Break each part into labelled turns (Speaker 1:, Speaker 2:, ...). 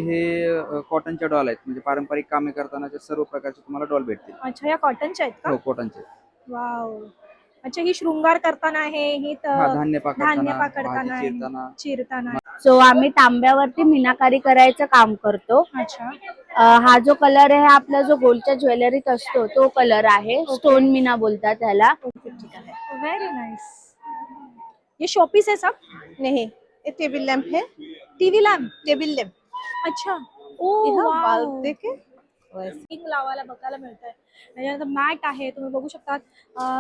Speaker 1: हे कॉटनच्या डॉल आहेत, म्हणजे पारंपरिक कामे करतानाच्या सर्व प्रकारचे तुम्हाला डॉल भेटतील.
Speaker 2: अच्छा, या कॉटनच्या आहेत का?
Speaker 1: हो, कॉटनचे.
Speaker 2: वाव. अच्छा, ही शृंगार करताना आहे, ही
Speaker 1: हा, धान्य
Speaker 2: धान्य
Speaker 1: पाकडताना, भाजी
Speaker 2: पाकडताना आहे,
Speaker 1: चिरताना.
Speaker 2: चिरताना.
Speaker 3: सो आम्ही तांब्यावरती मीनाकारी करायचं काम करतो.
Speaker 2: अच्छा,
Speaker 3: हा जो कलर आहे आपला जो गोल्डच्या ज्वेलरीत असतो तो कलर आहे. स्टोन मीना बोलतात त्याला.
Speaker 2: ठीक आहे. Very nice. ये शोपीस है सब?
Speaker 4: नहीं, ये टेबल लैंप है।
Speaker 2: TV lamp.
Speaker 4: टेबल लैंप
Speaker 2: अच्छा. ओ
Speaker 4: यहाँ
Speaker 2: वाव.
Speaker 4: बल्ब देखे
Speaker 2: स्टिंग लावायला बघायला मिळतंय. त्याच्यानंतर मॅट आहे, तुम्ही बघू शकता.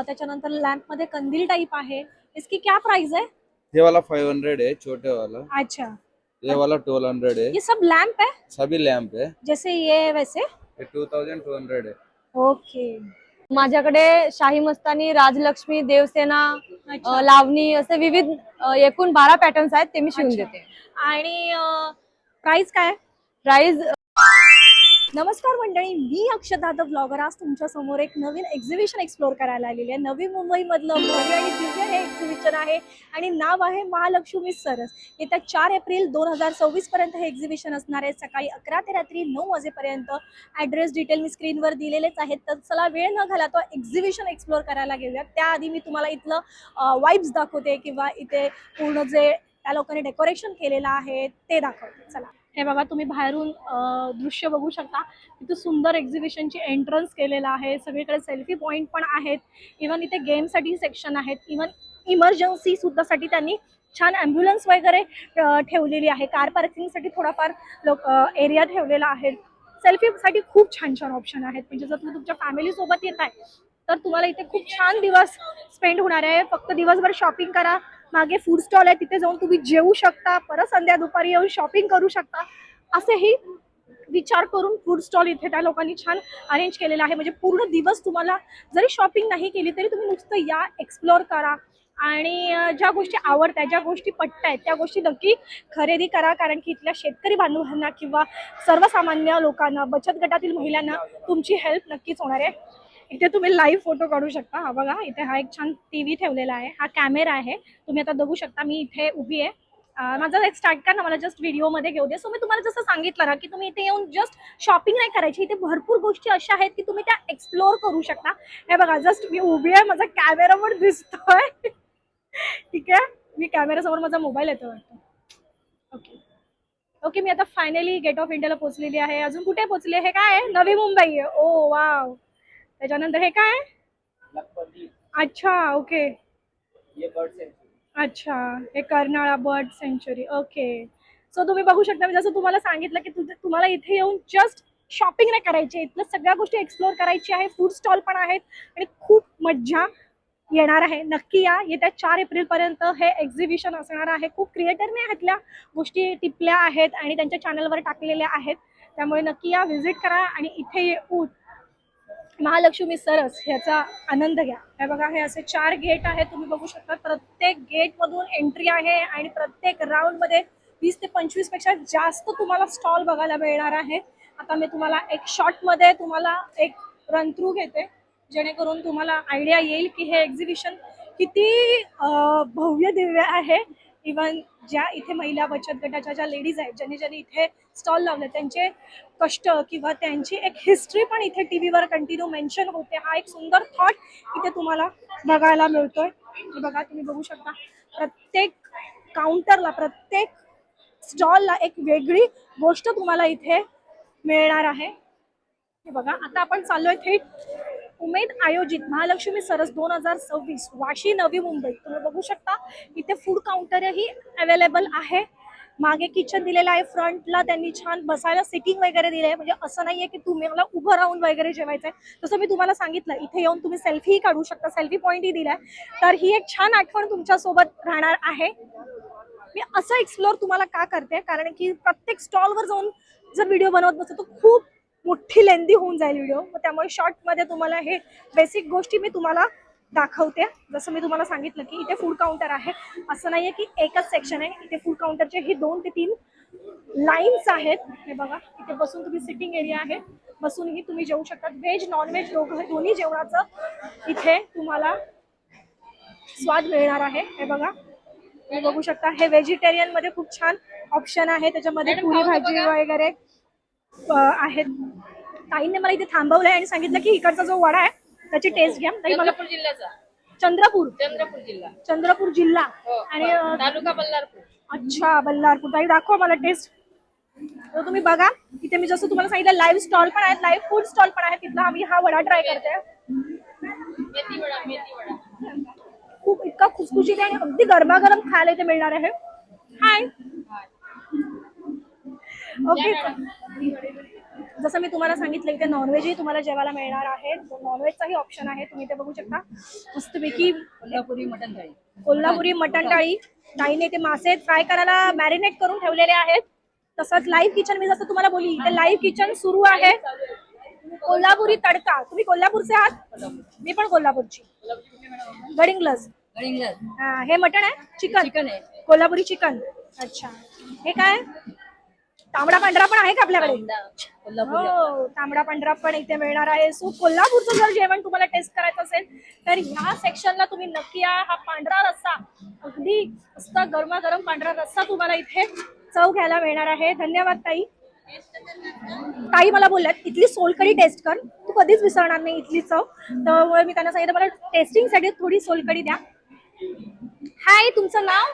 Speaker 2: त्याच्यानंतर लॅम्प मध्ये कंदील टाइप आहे. इसकी क्या प्राइस है?
Speaker 1: ये वाला 500 है, छोटे वाला.
Speaker 2: अच्छा,
Speaker 1: ये वाला 1200 है.
Speaker 2: ये सब लैंप है
Speaker 1: सभी लैंप है.
Speaker 2: जैसे ये वैसे?
Speaker 1: ये 2200 है.
Speaker 2: ओके.
Speaker 3: माझ्याकडे शाही मस्तानी, राजलक्ष्मी, देवसेना,
Speaker 2: अच्छा.
Speaker 3: लावणी असे विविध एकूण 12 पॅटर्न्स आहेत ते मी शिवून
Speaker 2: अच्छा.
Speaker 3: देते.
Speaker 2: आणि प्राइस काय?
Speaker 3: प्राइस
Speaker 2: नमस्कार मंडळी, मी अक्षता द ब्लॉगर. आज तुमच्या समोर एक नवीन एक्झिबिशन एक्सप्लोर करायला आलेली आहे. नवी मुंबई मधलं भव्य आणि दिव्य हे एक्झिबिशन आहे आणि नाव आहे महालक्ष्मी सरस. येत्या 4 एप्रिल 2024 पर्यंत हे एक्झिबिशन असणार आहे. सकाळी 11 ते रात्री 9 वाजेपर्यंत. ॲड्रेस डिटेल मी स्क्रीनवर दिलेलेच आहेत. तर चला वेळ न घालवता एक्झिबिशन एक्सप्लोर करायला घेऊया. त्याआधी मी तुम्हाला इथलं वाइब्स दाखवते किंवा इथे पूर्ण जे त्या लोकांनी डेकोरेशन केलेलं आहे ते दाखवते. चला. हे बघा, तुम्ही बाहेरून दृश्य बघू शकता. इथे सुंदर एक्झिबिशनची एंट्रन्स केलेलं आहे. सगळीकडे सेल्फी पॉईंट पण आहेत. इव्हन इथे गेमसाठी सेक्शन आहेत. इव्हन इमर्जन्सी सुद्धा साठी त्यांनी छान ॲम्ब्युलन्स वगैरे ठेवलेली आहे. कार पार्किंगसाठी थोडाफार एरिया ठेवलेला आहे. सेल्फीसाठी खूप छान छान ऑप्शन आहेत. म्हणजे जर तुम्ही तुमच्या फॅमिलीसोबत येत आहे तर तुम्हाला इथे खूप छान दिवस स्पेंड होणार आहे. फक्त दिवसभर शॉपिंग करा. मागे फूड स्टॉल आहे, तिथे जाऊन तुम्ही जेवू शकता. परत संध्या दुपारी येऊन शॉपिंग करू शकता. असेही विचार करून फूड स्टॉल इथे त्या लोकांनी छान अरेंज केलेला आहे. म्हणजे पूर्ण दिवस तुम्हाला जरी शॉपिंग नाही केली तरी तुम्ही नुसतं या, एक्सप्लोअर करा आणि ज्या गोष्टी आवडतात, ज्या गोष्टी पटतायत त्या गोष्टी नक्की खरेदी करा. कारण की इथल्या शेतकरी बांधवांना किंवा सर्वसामान्य लोकांना, बचत गटातील महिलांना तुमची हेल्प नक्कीच होणार आहे. इथे तुम्ही लाईव्ह फोटो काढू शकता. हा बघा, इथे हा एक छान टीव्ही ठेवलेला आहे. हा कॅमेरा आहे, तुम्ही आता बघू शकता. मी इथे उभी आहे. माझा एक स्टार्ट कर ना, मला जस्ट व्हिडिओमध्ये घेऊ दे. सो मी तुम्हाला जसं सांगितलं ना की तुम्ही इथे येऊन जस्ट शॉपिंग नाही करायची. इथे भरपूर गोष्टी अशा आहेत की तुम्ही त्या एक्सप्लोअर करू शकता. हे बघा, जस्ट मी उभी आहे, माझा कॅमेरा पण दिसतोय. ठीक आहे, मी कॅमेरासमोर माझा मोबाईल येतो वाटतं. ओके ओके, मी आता फायनली गेट ऑफ इंडियाला पोहोचलेली आहे. अजून कुठे पोहोचले? हे काय आहे? नवी मुंबई आहे. Oh wow. त्याच्यानंतर हे काय? अच्छा, ओके. अच्छा, हे Karnala bird sanctuary. Okay. So तुम्ही बघू शकता, मी जसं तुम्हाला सांगितलं की तुम्हाला इथे येऊन जस्ट शॉपिंग नाही करायची, इथलं सगळ्या गोष्टी एक्सप्लोअर करायची आहे. फूड स्टॉल पण आहेत आणि खूप मज्जा येणार आहे. नक्की या. येत्या 4 एप्रिल पर्यंत हे एक्झिबिशन असणार आहे. खूप क्रिएटरने ह्यातल्या गोष्टी टिपल्या आहेत आणि त्यांच्या चॅनलवर टाकलेल्या आहेत. त्यामुळे नक्की या, व्हिजिट करा आणि इथे येऊन महालक्ष्मी सरस ह्याचा आनंद घ्या. हे बघा, हे असे 4 गेट आहेत, तुम्ही बघू शकता. प्रत्येक गेट मधून एंट्री आहे आणि प्रत्येक राऊंड मध्ये 20 ते 25 पेक्षा जास्त तुम्हाला स्टॉल बघायला मिळणार आहे. आता मी तुम्हाला एक शॉर्ट मध्ये तुम्हाला एक रन थ्रू घेते, जेणेकरून तुम्हाला आयडिया येईल की हे एक्झिबिशन किती भव्य दिव्य आहे. इवन ज्या इथे महिला बचत गटाच्या ज्या लेडीज आहेत, ज्यांनी इथे स्टॉल लावले, त्यांचे कष्ट किंवा त्यांची एक हिस्ट्री पण इथे टीव्हीवर कंटिन्यू मेन्शन होते. हा एक सुंदर थॉट इथे तुम्हाला बघायला मिळतोय. बघा, तुम्ही बघू शकता प्रत्येक काउंटरला, प्रत्येक स्टॉलला एक वेगळी गोष्ट तुम्हाला इथे मिळणार आहे. हे बघा, आता आपण चाललोय थेट उमेद आयोजित महालक्ष्मी सरस 2026 वाशी नवी मुंबई. तुम्ही बघू शकता इथे फूड काउंटरही अवेलेबल आहे. मागे किचन दिलेलं आहे. फ्रंटला त्यांनी छान बसायला सिटिंग वगैरे दिले आहे. म्हणजे असं नाहीये की तुम्हाला उभं राहून वगैरे जेवायचं आहे. तसं मी तुम्हाला सांगितलं, इथे येऊन तुम्ही सेल्फीही काढू शकता. सेल्फी पॉईंटही दिलाय. तर ही एक छान आठवण तुमच्यासोबत राहणार आहे. मी असं एक्सप्लोअर तुम्हाला का करते, कारण की प्रत्येक स्टॉलवर जाऊन जर व्हिडिओ बनवत बसतो तर खूप मोठी लेंदी होऊन जाईल व्हिडिओ. त्यामुळे शॉर्टमध्ये तुम्हाला हे बेसिक गोष्टी मी तुम्हाला दाखवते. जसं मी तुम्हाला सांगितलं की इथे फूड काउंटर आहे. असं नाहीये की एकच सेक्शन आहे. इथे फूड काउंटरचे ही 2 ते 3 लाईन्स आहेत. हे बघा, इथे बसून तुम्ही सिटिंग एरिया आहे, बसूनही तुम्ही जेवू शकता. व्हेज नॉन व्हेज दोन्ही जेवणाचं इथे तुम्हाला स्वाद मिळणार आहे. हे बघा, तुम्ही बघू शकता. हे व्हेजिटेरियन मध्ये खूप छान ऑप्शन आहे त्याच्यामध्ये पुरी भाजी वगैरे आहेत. ताईंनी मला इथे थांबवलंय आणि सांगितलं की इकडचा जो वडा आहे त्याची टेस्ट घ्या. ताई मला
Speaker 5: जिल्ह्याचा
Speaker 2: चंद्रपूर
Speaker 5: चंद्रपूर जिल्हा
Speaker 2: आणि
Speaker 5: तालुका बल्लारपूर.
Speaker 2: अच्छा बल्लारपूर. ताई दाखवा मला टेस्ट. तर तुम्ही बघा इथे मी जसं तुम्हाला सांगितलं लाईव्ह स्टॉल पण आहेत, लाईव्ह फूड स्टॉल पण आहेत. तिथला आम्ही हा वडा ट्राय करते.
Speaker 5: मेथी वडा
Speaker 2: खूप इतका खुसखुशीत आहे आणि अगदी गरमागरम खायला इथे मिळणार आहे. हाय ओके. जसं मी तुम्हाला सांगितलं इथे नॉनव्हेजही तुम्हाला जेवायला मिळणार आहे. नॉनव्हेजचाही ऑप्शन आहे. तुम्ही इथे बघू शकता मस्तपैकी
Speaker 5: कोल्हापुरी मटण थाळी.
Speaker 2: कोल्हापुरी मटण थाळी. ताईने ते मासे फ्राय करायला मॅरिनेट करून ठेवलेले आहेत. तसंच लाईव्ह किचन मी जसं तुम्हाला बोलली इथे लाईव्ह किचन सुरू आहे. कोल्हापुरी तडका. तुम्ही कोल्हापूरचे आहात? मी पण कोल्हापूरची. गडिंग्लज. हे मटण आहे? चिकन
Speaker 5: आहे.
Speaker 2: कोल्हापुरी चिकन. अच्छा. हे काय? तांबडा पांढरा पण आहे का आपल्याकडे? हो तांबडा पांढरा पण इथे मिळणार आहे. सो कोल्हापूरचं जर जेवण तुम्हाला टेस्ट करायचं असेल तर ह्या सेक्शनला तुम्ही नक्की या. हा पांढरा रस्सा अगदी मस्त गरमागरम पांढरा रस्सा तुम्हाला इथे चव घ्यायला मिळणार आहे. धन्यवाद ताई. ताई मला बोलल्यात इथली सोलकढी टेस्ट कर, तू कधीच विसरणार नाही इथली चव. त्यामुळे मी त्यांना सांगितलं मला टेस्टिंग साठी थोडी सोलकढी द्या. हाय तुमचं नाव?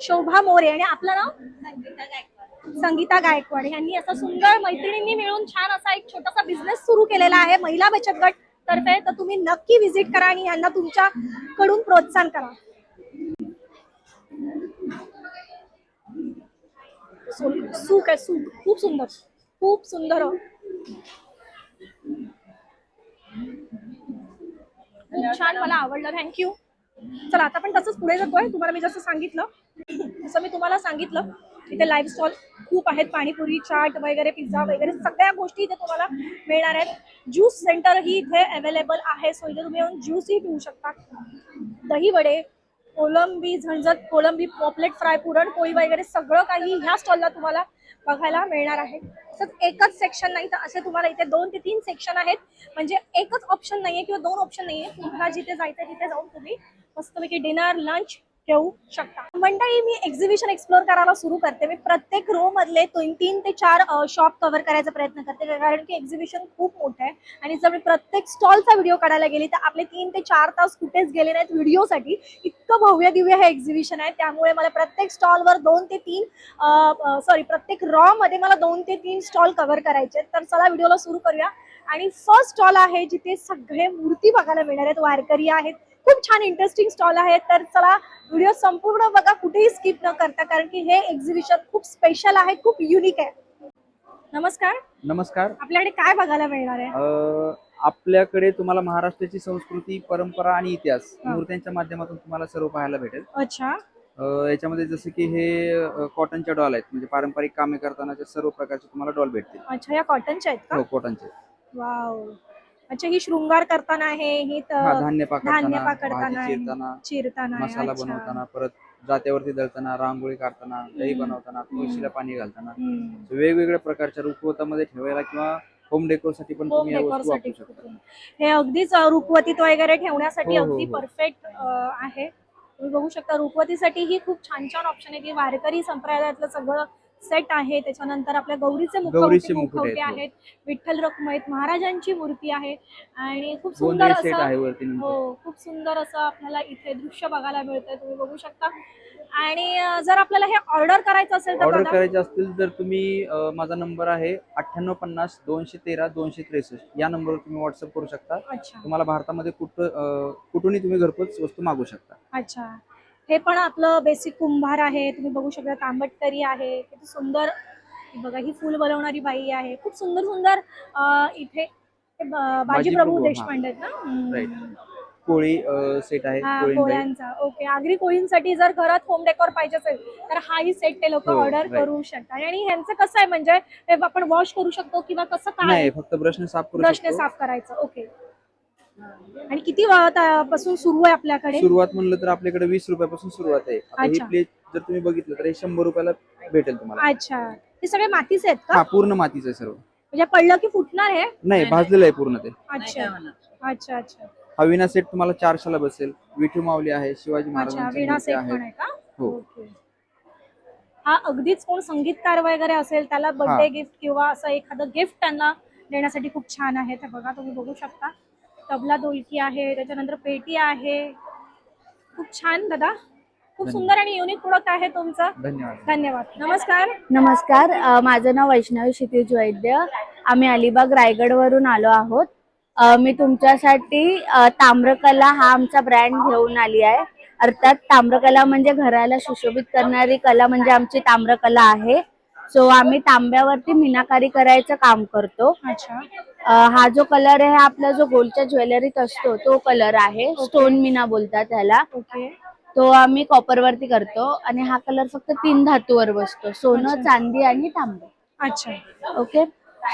Speaker 2: शोभा मोरे. आणि आपलं नाव? संगीता गायकवाड. यांनी असा सुंदर मैत्रिणींनी मिळून छान असा एक छोटासा बिझनेस सुरू केलेला आहे महिला बचत गट तर्फे. तर तुम्ही नक्की व्हिजिट करा आणि यांना तुमच्याकडून प्रोत्साहन करा. सूप आहे सूप. खूप सुंदर खूप सुंदर. खूप छान मला आवडलं. थँक्यू. चला आता पण तसंच पुढे जातोय. तुम्हाला मी जसं सांगितलं जसं मी तुम्हाला सांगितलं इथे लाईव्ह स्टॉल खूप आहेत. पाणीपुरी चाट वगैरे पिझ्झा वगैरे सगळ्या गोष्टी इथे तुम्हाला मिळणार आहेत. ज्यूस सेंटर ही इथे अवेलेबल आहे. सो इथे तुम्ही येऊन ज्यूसही पिऊ शकता. दही वडे, कोलंबी झणझट, कोलंबी पॉपलेट फ्राय, पुरणपोळी वगैरे सगळं काही ह्या स्टॉलला तुम्हाला बघायला मिळणार आहे. तसंच एकच सेक्शन नाही तर असे तुम्हाला इथे 2 ते 3 सेक्शन आहेत. म्हणजे एकच ऑप्शन नाहीये किंवा 2 ऑप्शन नाहीये. तुम्हाला जिथे जायचं तिथे जाऊन तुम्ही मस्तपैकी डिनर लंच घेऊ शकता. मंडळी मी एक्झिबिशन एक्सप्लोर करायला सुरू करते. मी प्रत्येक रो मधले 3 ते 4 शॉप कव्हर करायचा प्रयत्न करते कारण की एक्झिबिशन खूप मोठं आहे आणि जर मी प्रत्येक स्टॉलचा व्हिडिओ काढायला गेली तर आपले 3 ते 4 तास कुठेच गेले नाहीत व्हिडिओसाठी. इतकं भव्य दिव्य हे एक्झिबिशन आहे. त्यामुळे मला प्रत्येक स्टॉलवर 2 ते 3 प्रत्येक रॉ मध्ये मला 2 ते 3 स्टॉल कव्हर करायचे. तर चला व्हिडिओला सुरू करूया. आणि फर्स्ट स्टॉल आहे जिथे सगळे मूर्ती बघायला मिळणार आहेत. वारकरी आहेत. खूप छान इंटरेस्टिंग स्टॉल आहे. तर चला व्हिडिओ संपूर्ण बघा कुठेही स्किप न करता कारण की हे एक्झिबिशन खूप स्पेशल आहे, खूप युनिक आहे. नमस्कार.
Speaker 1: नमस्कार.
Speaker 2: आपल्याकडे काय बघायला मिळणार आहे?
Speaker 1: आपल्याकडे तुम्हाला महाराष्ट्राची संस्कृती, परंपरा आणि इतिहास मूर्त्यांच्या माध्यमातून तुम्हाला सर्व पाहायला भेटेल.
Speaker 2: अच्छा.
Speaker 1: याच्यामध्ये जसं की हे कॉटनच्या डॉल आहेत. म्हणजे पारंपरिक कामे करतानाच्या सर्व प्रकारचे तुम्हाला डॉल भेटतील.
Speaker 2: अच्छा या कॉटनच्या आहेत का?
Speaker 1: हो कॉटनचे.
Speaker 2: वाव. अच्छा ही शृंगार करताना आहे. ही
Speaker 1: धान्य
Speaker 2: धान्य
Speaker 1: पाकडताना,
Speaker 2: पाकडताना
Speaker 1: भाजी
Speaker 2: चिरताना आहे.
Speaker 1: मसाला
Speaker 2: अच्छा.
Speaker 1: बनवताना, परत जात्यावरती दळताना, रांगोळी काढताना, दही बनवताना, तुळशीला पाणी घालताना वेगवेगळ्या प्रकारच्या रुखवतामध्ये ठेवायला किंवा होम डेकोर साठी पण
Speaker 2: होम
Speaker 1: तुम्ही या
Speaker 2: डेकोर
Speaker 1: वस्तू
Speaker 2: साठी
Speaker 1: वापरू शकता.
Speaker 2: हे अगदीच रुखवतीत वगैरे ठेवण्यासाठी
Speaker 1: हो, हो,
Speaker 2: अगदी
Speaker 1: हो.
Speaker 2: परफेक्ट आहे. तुम्ही बघू शकता रुखवतीसाठी ही खूप छान छान ऑप्शन आहे की वारकरी संप्रदायातलं सगळं सेट आहे. त्याच्यानंतर आपल्या गौरीचे मुखवटे आहेत. विठ्ठल रखुमाई महाराजांची मूर्ती आहे आणि खूप सुंदर
Speaker 1: सेट आहे
Speaker 2: असं
Speaker 1: वरती.
Speaker 2: हो खूप सुंदर असं आपल्याला इथे दृश्य बघायला मिळतंय. तुम्ही बघू शकता. आणि जर आपल्याला हे ऑर्डर करायचं असेल तर
Speaker 1: ऑर्डर
Speaker 2: बघा.
Speaker 1: करायचे असतील तर तुम्ही माझा नंबर आहे 9850 213 263 या नंबरवर तुम्ही व्हॉट्सअप करू शकता.
Speaker 2: अच्छा.
Speaker 1: तुम्हाला भारतामध्ये कुठूनही तुम्ही घरपोच वस्तू मागू शकता.
Speaker 2: अच्छा. हे पण आपलं बेसिक कुंभार आहे. तुम्ही बघू शकता. तांबटकरी आहे. किती सुंदर बघा. ही फुल बनवणारी बाई आहे. खूप सुंदर सुंदर इथे बाजीप्रभू देशपांडे आहेत ना.
Speaker 1: कोळी सेट आहे.
Speaker 2: कोळ्यांचा. ओके. आगरी कोळींसाठी जर घरात होम डेकोर पाहिजे असेल तर हाही सेट ते लोक ऑर्डर करू शकतात. आणि ह्यांचं कसं आहे म्हणजे आपण वॉश करू शकतो किंवा कसं काय?
Speaker 1: फक्त ब्रशने साफ करू
Speaker 2: ब्रशने साफ करायचं. ओके. आणि किती पासून सुरू आहे आपल्याकडे?
Speaker 1: सुरुवात म्हणलं तर आपल्याकडे 20 रुपयापासून सुरुवात आहे. आता ही प्लेट जर तुम्ही बघितलं तर हे 100 रुपयाला भेटेल तुम्हाला.
Speaker 2: अच्छा. हे सगळे मातीचे आहेत का?
Speaker 1: पूर्ण मातीचं आहे सर्व.
Speaker 2: म्हणजे पडलं की फुटणार आहे?
Speaker 1: नाही भाजलेलं आहे पूर्ण ते.
Speaker 2: अच्छा अच्छा अच्छा.
Speaker 1: हा विणा सेट तुम्हाला 400ला बसेल. विठू माऊली आहे, शिवाजी
Speaker 2: अच्छा.
Speaker 1: महाराजांची
Speaker 2: विणा
Speaker 1: मूर्ती
Speaker 2: सेट
Speaker 1: आहे.
Speaker 2: पण आहे का?
Speaker 1: हो.
Speaker 2: ओके. हा अगदीच कोण संगीतकार वगैरे असेल त्याला बर्थडे गिफ्ट किंवा असं एखादं गिफ्ट त्यांना देण्यासाठी खूप छान आहे. ते बघा तुम्ही बघू शकता. तबला ढोलकी आहे, त्याच्यानंतर पेटी आहे. खूप छान दादा, खूप सुंदर आणि युनिक प्रोडक्ट आहे तुमचं.
Speaker 1: धन्यवाद.
Speaker 2: धन्यवाद. नमस्कार.
Speaker 3: नमस्कार, माझं नाव वैष्णवी क्षितिज वैद्य. आम्ही अलिबाग रायगडवरून आलो आहोत. मी तुमच्यासाठी ताम्रकला हा आमचा ब्रँड घेऊन आली आहे. अर्थात ताम्रकला म्हणजे घराला सुशोभित करणारी कला म्हणजे आमची ताम्रकला आहे. सो आम्ही तांब्यावरती मीनाकारी करायचं काम करतो.
Speaker 2: अच्छा.
Speaker 3: हा जो कलर आहे आपला जो गोल्डच्या ज्वेलरीत असतो तो कलर आहे. स्टोन मीना बोलतात त्याला.
Speaker 2: ओके.
Speaker 3: तो आम्ही कॉपर वरती करतो आणि हा कलर फक्त 3 धातूवर बसतो, सोनं, चांदी आणि तांबे.
Speaker 2: अच्छा.
Speaker 3: ओके.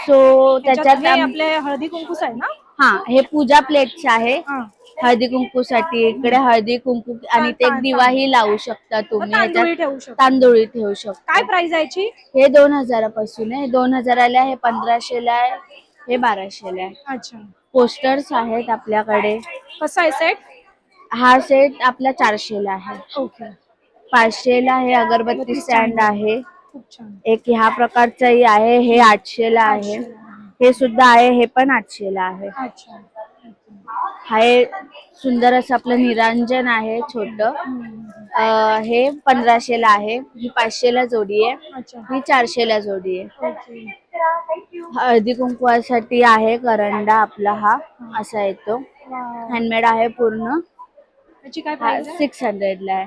Speaker 3: सो त्याच्यात
Speaker 2: हे आपले हळदी कुंकूस आहे ना?
Speaker 3: हा, हे पूजा प्लेट्स आहे
Speaker 2: हा.
Speaker 3: हळदी कुंकूसाठी. इकडे हळदी कुंकू आणि ते एक दिवाही लावू शकता तुम्ही.
Speaker 2: तांदूळी ठेवू शकतो.
Speaker 3: तांदूळी ठेवू शकता.
Speaker 2: काय प्राइस आहे याची?
Speaker 3: हे 2000 पासून आहे. 2000 ला आहे, 1500 ला आहे, हे 1200 ला आहे.
Speaker 2: अच्छा.
Speaker 3: पोस्टर्स आहेत आपल्याकडे.
Speaker 2: कसा आहे सेट?
Speaker 3: हा सेट आपला 400 ला आहे.
Speaker 2: ओके.
Speaker 3: 500 ला हे अगरबत्ती स्टँड आहे.
Speaker 2: खूप छान.
Speaker 3: एक ह्या प्रकारचंही आहे, हे 800 ला आहे. हे सुद्धा आहे, हे पण 800 ला आहे.
Speaker 2: अच्छा.
Speaker 3: हे सुंदर असं आपलं निरांजन आहे छोट. हे 1500 ला आहे. ही 500 ला जोडी आहे.
Speaker 2: अच्छा.
Speaker 3: ही 400 ला जोडी आहे.
Speaker 2: ओके.
Speaker 3: हळदी कुंकवासाठी आहे करंडा आपला हा असा येतो.
Speaker 2: वाव.
Speaker 3: हँडमेड आहे पूर्ण.
Speaker 2: याची काय प्राइस आहे?
Speaker 3: 600 ला आहे.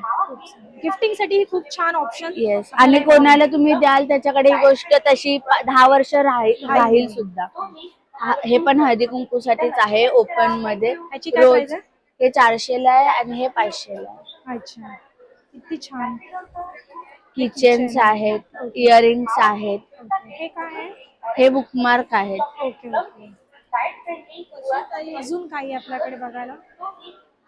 Speaker 2: गिफ्टिंग साठी ही खूप छान ऑप्शन.
Speaker 3: येस. आणि कोणाला तुम्ही द्याल त्याच्याकडे ही गोष्ट तशी 10 वर्ष राहील सुद्धा. हे पण हळदी कुंकूसाठीच आहे ओपन मध्ये.
Speaker 2: याची काय
Speaker 3: रोज
Speaker 2: प्राइस आहे?
Speaker 3: हे 400 ला आहे आणि हे 500 ला आहे.
Speaker 2: अच्छा. किती छान.
Speaker 3: किचन्स आहेत, इयरिंग्स आहेत.
Speaker 2: हे काय आहे?
Speaker 3: हे बुकमार्क आहेत.
Speaker 2: Okay okay. अजून काही आपल्याकडे बघायला?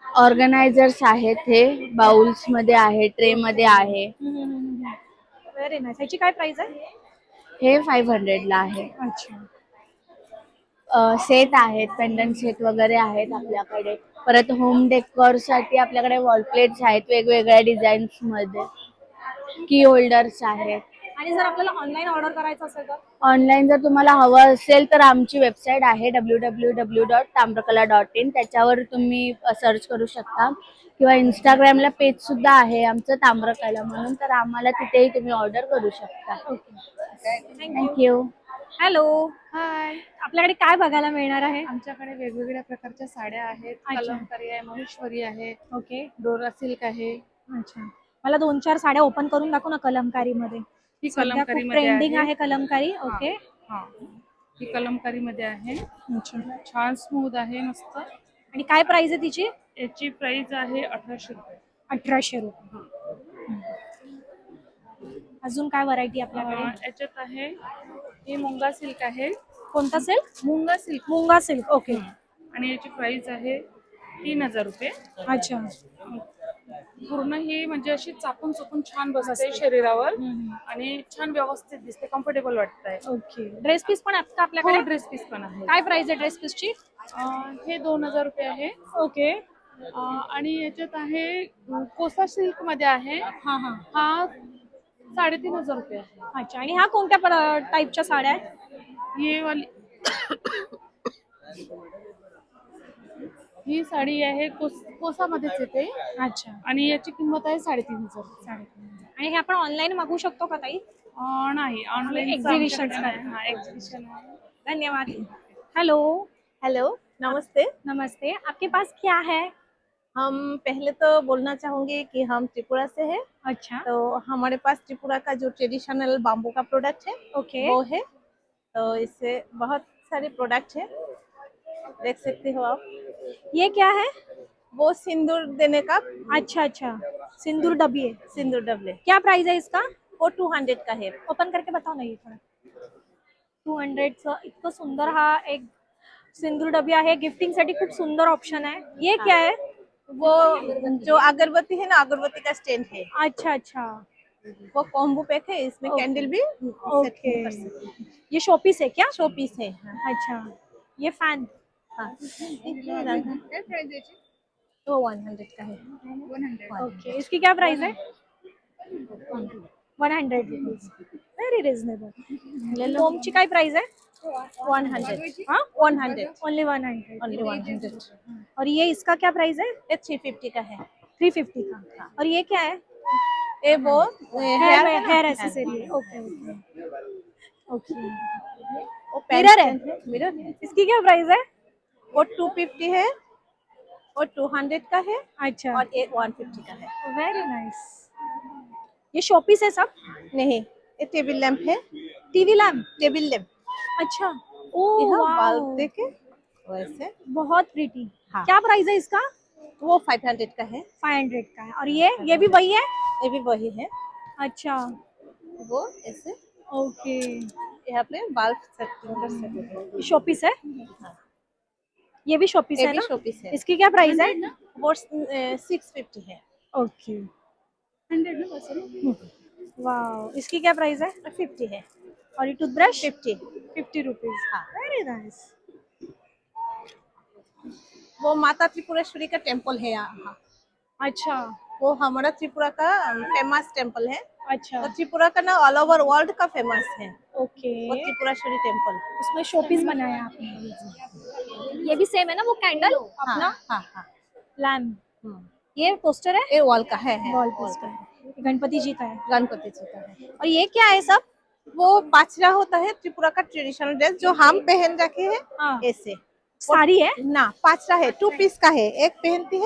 Speaker 3: ऑर्गनायझर्स आहेत. हे बाउल्स मध्ये आहे, ट्रे मध्ये आहे.
Speaker 2: Very nice. ह्याची काय प्राइस आहे?
Speaker 3: हे 500 ला आहे.
Speaker 2: अच्छा.
Speaker 3: सेट आहेत, पेंडंट सेट वगैरे आहेत आपल्याकडे. परत होम डेकोर साठी आपल्याकडे वॉल प्लेट्स आहेत वेगवेगळ्या डिझाईन्स मध्ये. की होल्डर्स आहेत.
Speaker 2: आणि जर आपल्याला ऑनलाईन ऑर्डर करायचं असेल तर?
Speaker 3: ऑनलाईन जर तुम्हाला हवं असेल तर आमची वेबसाईट आहे www.tamrakala.in. त्याच्यावर तुम्ही सर्च करू शकता किंवा इंस्टाग्रामला पेज सुद्धा आहे आमचं ताम्रकला म्हणून, तर आम्हाला तिथेही तुम्ही ऑर्डर करू शकता. थँक्यू.
Speaker 2: हॅलो.
Speaker 5: हाय.
Speaker 2: आपल्याकडे काय बघायला मिळणार आहे?
Speaker 5: आमच्याकडे वेगवेगळ्या प्रकारच्या साड्या आहेत. कलमकारी आहे, महेश्वरी आहे,
Speaker 2: ओके.
Speaker 5: डोरा सिल्क आहे.
Speaker 2: अच्छा. मला 2-4 साड्या ओपन करून दाखव ना कलमकारी मध्ये.
Speaker 5: ही कलमकारी मध्ये
Speaker 2: ट्रेंडिंग आहे कलमकारी. ओके.
Speaker 5: हा, ही कलमकारी मध्ये आहे.
Speaker 2: अच्छा.
Speaker 5: छान स्मूथ आहे, मस्त.
Speaker 2: आणि काय प्राइस आहे तिची?
Speaker 5: याची प्राइस आहे 1800 रुपये.
Speaker 2: 1800 रुपये. अजून काय व्हरायटी आपल्याकडे?
Speaker 5: याच्यात आहे ही मुंगा सिल्क आहे.
Speaker 2: कोणता सिल्क?
Speaker 5: मुंगा सिल्क.
Speaker 2: मुंगा सिल्क. ओके.
Speaker 5: आणि याची प्राइस आहे 3000 रुपये.
Speaker 2: अच्छा.
Speaker 5: पूर्ण ही म्हणजे अशी चापून चुपून छान बसते शरीरावर आणि छान व्यवस्थित दिसते, कम्फर्टेबल वाटतंय.
Speaker 2: ओके. ड्रेस पीस पण आहेत का आपल्याकडे?
Speaker 5: ड्रेस पीस पण आहे.
Speaker 2: काय प्राइस आहे ड्रेस पीसची?
Speaker 5: हे 2000 रुपये आहे.
Speaker 2: ओके.
Speaker 5: आणि याच्यात आहे कोसा सिल्क मध्ये आहे.
Speaker 2: हा हा.
Speaker 5: हा 3500 रुपये आहे.
Speaker 2: अच्छा. आणि ह्या कोणत्या टाईपच्या साड्या आहेत?
Speaker 5: ही वाली ही साडी आहे कोसामध्येच येते.
Speaker 2: अच्छा.
Speaker 5: आणि याची किंमत आहे 3500.
Speaker 2: आणि हे आपण ऑनलाईन मागवू शकतो का ताई?
Speaker 5: नाही, ऑनलाईन
Speaker 2: एक्झिबिशन.
Speaker 5: हा, एक्झिबिशन.
Speaker 2: धन्यवाद. हेलो.
Speaker 4: हेलो, नमस्ते।
Speaker 2: नमस्ते. आपके पास क्या है?
Speaker 4: हम पहले तो बोलना चाहूंगी कि हम त्रिपुरा से हैं।
Speaker 2: अच्छा.
Speaker 4: तो हमारे पास त्रिपुरा का जो ट्रेडिशनल बाम्बू का प्रोडक्ट है
Speaker 2: ओके.
Speaker 4: वो है। तो इससे बहुत सारे प्रोडक्ट है, देख सकते हो आप।
Speaker 2: ये क्या है?
Speaker 4: वो सिंदूर देने का
Speaker 2: अच्छा अच्छा. सिंदूर डब्बी है.
Speaker 4: सिंदूर डबले,
Speaker 2: क्या प्राइस है इसका?
Speaker 4: वो 200 का है।
Speaker 2: ओपन करके बताओ ना ये थोड़ा. 200 इतकं सुंदर हा एक सिंदूर डब्बी आहे. गिफ्टिंग साठी खूप सुंदर ऑप्शन आहे. ये क्या है?
Speaker 4: वो जो अगरबत्ती है ना, अगरबत्ती का स्टैंड है।
Speaker 2: अच्छा अच्छा.
Speaker 4: वो कॉम्बो पैक है, इसमें
Speaker 2: ओके।
Speaker 4: कैंडल भी
Speaker 2: ओके.
Speaker 4: सेट कर सकते हैं।
Speaker 2: ये शोपीस है क्या?
Speaker 4: शो पीस है। हाँ।
Speaker 2: अच्छा. ये फैन.
Speaker 4: हाँ। तो 100 का है। 100।
Speaker 2: ओके. इसकी क्या प्राइस है? 100 रुपीज, व्हेरी रिझनेबल. फोमची काय प्राइस है?
Speaker 4: 100.
Speaker 2: हाँ
Speaker 4: 100.
Speaker 2: ओनली 100.
Speaker 4: Only 100.
Speaker 2: और ये इसका क्या प्राइस है?
Speaker 4: ये 350 का है.
Speaker 2: 350 का. और ये क्या है?
Speaker 4: ये वो
Speaker 2: हेयर एक्सेसरी है. Okay okay okay.
Speaker 4: वो
Speaker 2: मिरर है?
Speaker 4: मिरर है.
Speaker 2: इसकी क्या प्राइस है?
Speaker 4: वो 250 है, वो 200 का है,
Speaker 2: अच्छा,
Speaker 4: और ये 150 का है.
Speaker 2: Very nice. ये शोपीस है सब?
Speaker 4: नहीं, ये टेबल लैंप है.
Speaker 2: TV lamp.
Speaker 4: Table lamp.
Speaker 2: अच्छा. ओ
Speaker 4: यहाँ
Speaker 2: वाओ,
Speaker 4: बल्ब देखे वैसे.
Speaker 2: बहुत प्रीटी.
Speaker 4: हाँ.
Speaker 2: क्या प्राइस है इसका?
Speaker 4: वो 500 का है.
Speaker 2: 500 का है. और ये भी वही है?
Speaker 4: ये भी वही है.
Speaker 2: अच्छा,
Speaker 4: वो ऐसे
Speaker 2: ओके.
Speaker 4: यहाँ पे बल्ब सेटिंग कर सकते हैं.
Speaker 2: शोपीस है? ये भी शोपीस
Speaker 4: ये
Speaker 2: है
Speaker 4: भी
Speaker 2: ना?
Speaker 4: शोपीस है.
Speaker 2: इसकी क्या प्राइस है?
Speaker 4: वो 650 है.
Speaker 2: ओके. 100 ना? वाओ, इसकी क्या प्राइस है?
Speaker 4: 50 है.
Speaker 2: और ये टूथब्रश?
Speaker 4: 50
Speaker 2: रुपीज.
Speaker 4: हाँ.
Speaker 2: Very nice.
Speaker 4: वो माता त्रिपुरेश्वरी का टेम्पल है यहाँ.
Speaker 2: अच्छा
Speaker 4: वो हमारा त्रिपुरा का फेमस टेम्पल है.
Speaker 2: अच्छा.
Speaker 4: और त्रिपुरा का ना ऑल ओवर वर्ल्ड का फेमस है
Speaker 2: ओके.
Speaker 4: वो त्रिपुरेश्वरी टेम्पल.
Speaker 2: उसमें शोपीस बनाया आपने. ये भी सेम है ना वो कैंडल अपना?
Speaker 4: हाँ हाँ.
Speaker 2: लैम्प.
Speaker 4: हम्म.
Speaker 2: ये पोस्टर है?
Speaker 4: ये वॉल का है.
Speaker 2: Wall poster. गणपति जी का है.
Speaker 4: गणपति जी का है.
Speaker 2: और ये क्या है सब?
Speaker 4: वो पाचरा होता है त्रिपुरा का ट्रेडिशनल ड्रेस जो हम पहन रखे हैं.
Speaker 2: हाँ.
Speaker 4: ऐसे
Speaker 2: साड़ी है?
Speaker 4: ना, पाचरा है. 2 पीस का है. एक पहनती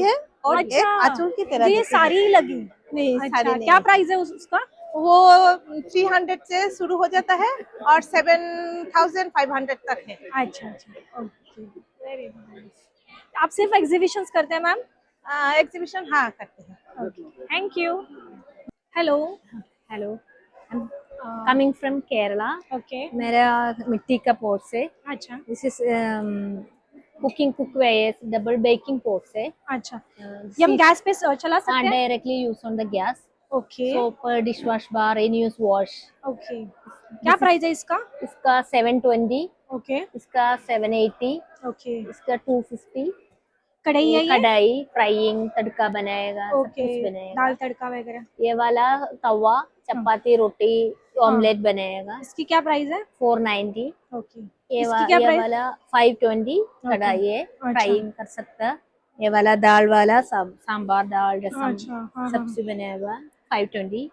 Speaker 4: है और एक
Speaker 2: अच्छा,
Speaker 4: आंचल की तरह
Speaker 2: ये
Speaker 4: दिखती है.
Speaker 2: साड़ी ही लगी?
Speaker 4: नहीं,
Speaker 2: अच्छा,
Speaker 4: साड़ी नहीं.
Speaker 2: क्या प्राइस है उसका?
Speaker 4: वो 300 से शुरू हो जाता है और 7500 तक है.
Speaker 2: अच्छा अच्छा. Okay, very nice. आप सिर्फ एग्जीबिशंस करते हैं मैम?
Speaker 4: एग्जीबिशन हाँ करते हैं.
Speaker 2: Thank you. Hello.
Speaker 6: Hello, coming from Kerala.
Speaker 2: Okay.
Speaker 6: मेरा मिट्टी का पोट से.
Speaker 2: अच्छा
Speaker 6: this is cooking cookware double baking pot से.
Speaker 2: अच्छा. ये हम गैस पे चला सकते हैं?
Speaker 6: Directly use on the gas.
Speaker 2: Okay
Speaker 6: soap, dish wash bar, in use wash.
Speaker 2: Okay. क्या प्राइस है इसका?
Speaker 6: इसका 720,
Speaker 2: ओके
Speaker 6: इसका 780,
Speaker 2: ओके.
Speaker 6: इसका 250.
Speaker 2: कढ़ाई है ये?
Speaker 6: कढ़ाई, फ्राइंग, तड़का बनाएगा, सब
Speaker 2: ओके.
Speaker 6: कुछ बनेगा.
Speaker 2: दाल तड़का वगैरह.
Speaker 6: ये वाला तवा, चपाती, रोटी, ऑमलेट बनेगा.
Speaker 2: इसकी क्या प्राइस है?
Speaker 6: 490.
Speaker 2: ओके.
Speaker 6: ये
Speaker 2: इसकी क्या प्राइस?
Speaker 6: वाला 520 कढ़ाई है,
Speaker 2: अच्छा.
Speaker 6: फ्राइंग कर सकता है. ये वाला दाल वाला सांबार, दाल, रसम,
Speaker 2: अच्छा. हाँ हाँ.
Speaker 6: सब्जी बनेगा 520.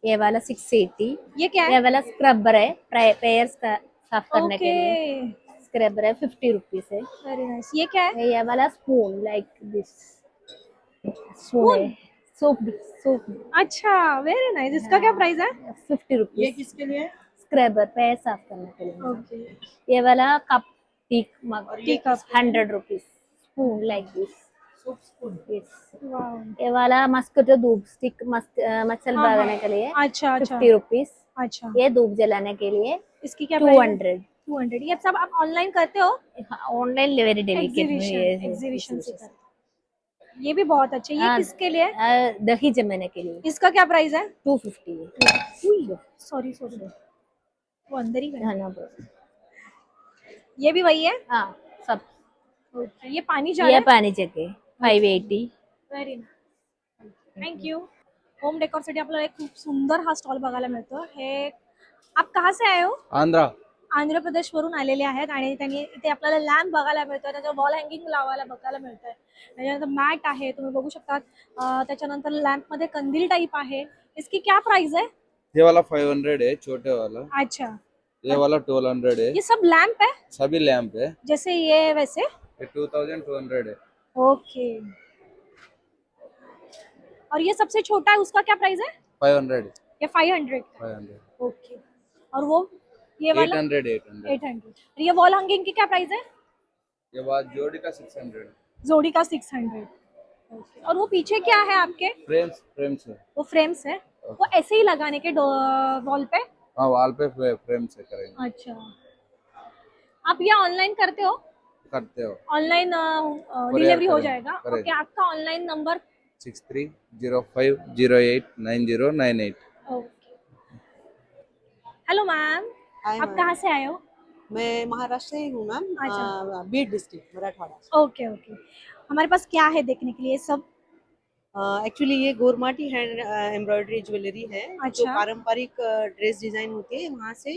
Speaker 6: ये वाला 680.
Speaker 2: ये क्या
Speaker 6: ये
Speaker 2: है?
Speaker 6: वाला स्क्रबर है, पेयर्स का साफ करने के लिए.
Speaker 2: ओके,
Speaker 6: स्क्रबर है, 50 रुपीज है.
Speaker 2: Very nice. ये क्या है?
Speaker 6: ये वाला स्पून लाइक दिस स्पून है. सूप
Speaker 2: अच्छा, वेरी नाइस. इसका क्या प्राइस है?
Speaker 6: 50 रुपीज.
Speaker 4: किसके लिए?
Speaker 6: स्क्रबर पैर साफ करने के लिए.
Speaker 2: ओके.
Speaker 6: ये वाला cup tea mug,
Speaker 2: tea cup.
Speaker 6: 100 rupees. Spoon like this.
Speaker 2: Wow.
Speaker 6: ये वाला मस्किटो धूप स्टिक, मच्छर
Speaker 2: हाँ,
Speaker 6: भगाने के लिए
Speaker 2: अच्छा अच्छा
Speaker 6: 50 रुपीज.
Speaker 2: अच्छा.
Speaker 6: ये धूप जलाने के लिए
Speaker 2: इसकी क्या प्राइस है?
Speaker 6: 200.
Speaker 2: 200. ये सब आप ऑनलाइन करते हो?
Speaker 6: Online very delicate.
Speaker 2: एग्जीबिशन से करते हो. ये भी बहुत अच्छे. ये
Speaker 6: हाँ.
Speaker 2: किसके लिए?
Speaker 6: दही जमाने के लिए
Speaker 2: इसका क्या प्राइस है?
Speaker 6: 250 है.
Speaker 2: सॉरी वो अंदर ही गया.
Speaker 6: हाँ, no problem.
Speaker 2: ये भी वही है?
Speaker 6: हाँ, सब.
Speaker 2: ये पानी जा
Speaker 6: ये
Speaker 2: रहा है?
Speaker 6: पाणी जगे 580.
Speaker 2: Very thank you. होम डेकोर साठी आपल्याला एक खूप सुंदर हा स्टॉल बघायला मिळतो. हे आप कहाँ से आए हो?
Speaker 1: आंध्रा.
Speaker 2: आंध्र प्रदेश वरून आलेले आहेत आणि त्यांनी इथे आपल्याला लॅम्प बघायला मिळतोय, त्याच्यावर वॉल हँगिंग लावायला बघायला मिळतंय, त्याच्यानंतर मॅट आहे तुम्ही बघू शकता, त्याच्यानंतर लॅम्प मध्ये कंदील टाइप आहे. इसकी क्या प्राइस है?
Speaker 1: ये वाला 500 है, छोटे वाला.
Speaker 2: अच्छा,
Speaker 1: ये वाला 1200 है.
Speaker 2: ये सब लैंप है
Speaker 1: सभी लैंप है.
Speaker 2: जैसे ये वैसे?
Speaker 1: ये 2200 है.
Speaker 2: ओके. और ये सबसे छोटा है उसका क्या प्राइस है?
Speaker 1: 500.
Speaker 2: ये 500 का.
Speaker 1: 500.
Speaker 2: ओके. और वो ये वाला
Speaker 1: 800.
Speaker 2: 800. और ये वॉल हंगिंग की क्या प्राइस है?
Speaker 1: ये बाद जोड़ी का 600.
Speaker 2: जोड़ी का 600. ओके. और वो पीछे क्या है आपके?
Speaker 1: फ्रेम्स है.
Speaker 2: वो फ्रेम्स है, वो ऐसे ही लगाने के वॉल पे?
Speaker 1: हाँ, वॉल पे फ्रेम से करेंगे.
Speaker 2: अच्छा. आप ये ऑनलाइन करते हो?
Speaker 1: करते हो.
Speaker 2: ऑनलाइन डिलीवरी हो
Speaker 1: करेंगे,
Speaker 2: जाएगा?
Speaker 1: करेंगे.
Speaker 2: ओके. आपका online number?
Speaker 1: 6305089098.
Speaker 2: Okay. Hello ma'am, आप कहाँ से आए हो?
Speaker 7: मैं महाराष्ट्र से ही हूँ मैम.
Speaker 2: अच्छा.
Speaker 7: Beed district, Marathwada.
Speaker 2: Okay okay. हमारे पास क्या है देखने के लिए? सब
Speaker 7: एक्चुअली ये गोरमाटी हैंड एम्ब्रॉयडरी ज्वेलरी है जो
Speaker 2: अच्छा।
Speaker 7: पारंपरिक ड्रेस डिजाइन होती है वहाँ से